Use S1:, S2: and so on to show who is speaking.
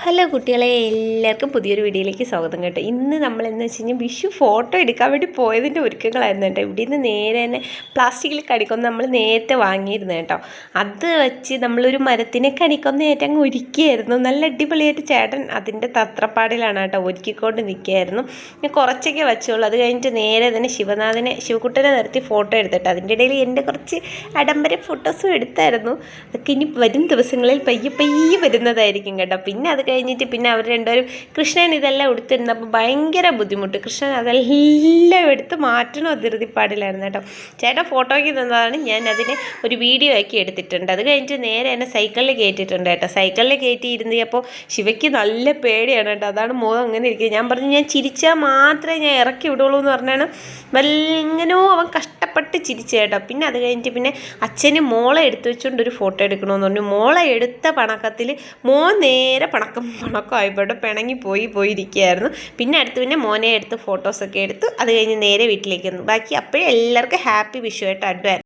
S1: Hello കുട്ടികളെ, എല്ലാവർക്കും പുതിയൊരു വീഡിയോയിലേക്ക് സ്വാഗതം കേട്ടോ. ഇന്ന് നമ്മളെന്ന് വെച്ച് കഴിഞ്ഞാൽ വിഷു ഫോട്ടോ എടുക്കാൻ വേണ്ടി പോയതിൻ്റെ ഒരുക്കങ്ങളായിരുന്നു കേട്ടോ. ഇവിടെ നിന്ന് നേരെ തന്നെ പ്ലാസ്റ്റിക്കിൽ കണിക്കൊന്ന നമ്മൾ നേരത്തെ വാങ്ങിയിരുന്നു കേട്ടോ. അത് വെച്ച് നമ്മളൊരു മരത്തിനെ കണിക്കൊന്നയായിട്ട് അങ്ങ് ഒരുക്കിയായിരുന്നു. നല്ല അടിപൊളിയായിട്ട് ചേട്ടൻ അതിൻ്റെ തത്രപ്പാടിലാണ് കേട്ടോ, ഒരുക്കിക്കൊണ്ട് നിൽക്കുകയായിരുന്നു. ഞാൻ കുറച്ചൊക്കെ വെച്ചോളൂ. അത് കഴിഞ്ഞിട്ട് നേരെ തന്നെ ശിവകുട്ടനെ നിർത്തി ഫോട്ടോ എടുത്തിട്ട് അതിൻ്റെ ഇടയിൽ എൻ്റെ കുറച്ച് ആഡംബര ഫോട്ടോസും എടുത്തായിരുന്നു. അതൊക്കെ ഇനി വരും ദിവസങ്ങളിൽ പയ്യെ വരുന്നതായിരിക്കും കേട്ടോ. പിന്നെ അത് കഴിഞ്ഞിട്ട് പിന്നെ അവർ രണ്ടുപേരും കൃഷ്ണൻ ഇതെല്ലാം എടുത്തിരുന്നപ്പോൾ ഭയങ്കര ബുദ്ധിമുട്ട്. കൃഷ്ണൻ അതെല്ലാം എടുത്ത് മാറ്റണം ധൃതിപ്പാടിലായിരുന്നു കേട്ടോ. ചേട്ടൻ ഫോട്ടോയ്ക്ക് തന്നതാണ്, ഞാൻ അതിനെ ഒരു വീഡിയോ ആക്കി എടുത്തിട്ടുണ്ട്. അത് കഴിഞ്ഞിട്ട് നേരെ എന്നെ സൈക്കിളിൽ കയറ്റിയിട്ടുണ്ട് കേട്ടോ. സൈക്കിളിൽ കയറ്റിയിരുന്നപ്പോൾ ശിവയ്ക്ക് നല്ല പേടിയാണ് കേട്ടോ. അതാണ് മുഖം അങ്ങനെ ഇരിക്കുന്നത്. ഞാൻ പറഞ്ഞു, ഞാൻ ചിരിച്ചാൽ മാത്രമേ ഞാൻ ഇറക്കി വിടുള്ളൂ എന്ന് പറഞ്ഞാണ് എങ്ങനെയോ അവൻ കഷ്ടപ്പെട്ട് ചിരിച്ചു കേട്ടോ. പിന്നെ അത് കഴിഞ്ഞിട്ട് പിന്നെ അച്ഛന് മോളെ എടുത്തു വെച്ചുകൊണ്ട് ഒരു ഫോട്ടോ എടുക്കണമെന്ന് പറഞ്ഞു. മോളെ എടുത്ത പണക്കത്തിൽ മോൻ നേരെ പണക്കമായിപ്പോട്ടെ പിണങ്ങി പോയിരിക്കുകയായിരുന്നു. പിന്നെ അടുത്ത് പിന്നെ മോനെ എടുത്ത് ഫോട്ടോസൊക്കെ എടുത്തു. അത് കഴിഞ്ഞ് നേരെ വീട്ടിലേക്ക് വന്നു. ബാക്കി അപ്പോഴേ എല്ലാവർക്കും ഹാപ്പി വിഷു ആയിട്ട് അഡ്വാൻസ്.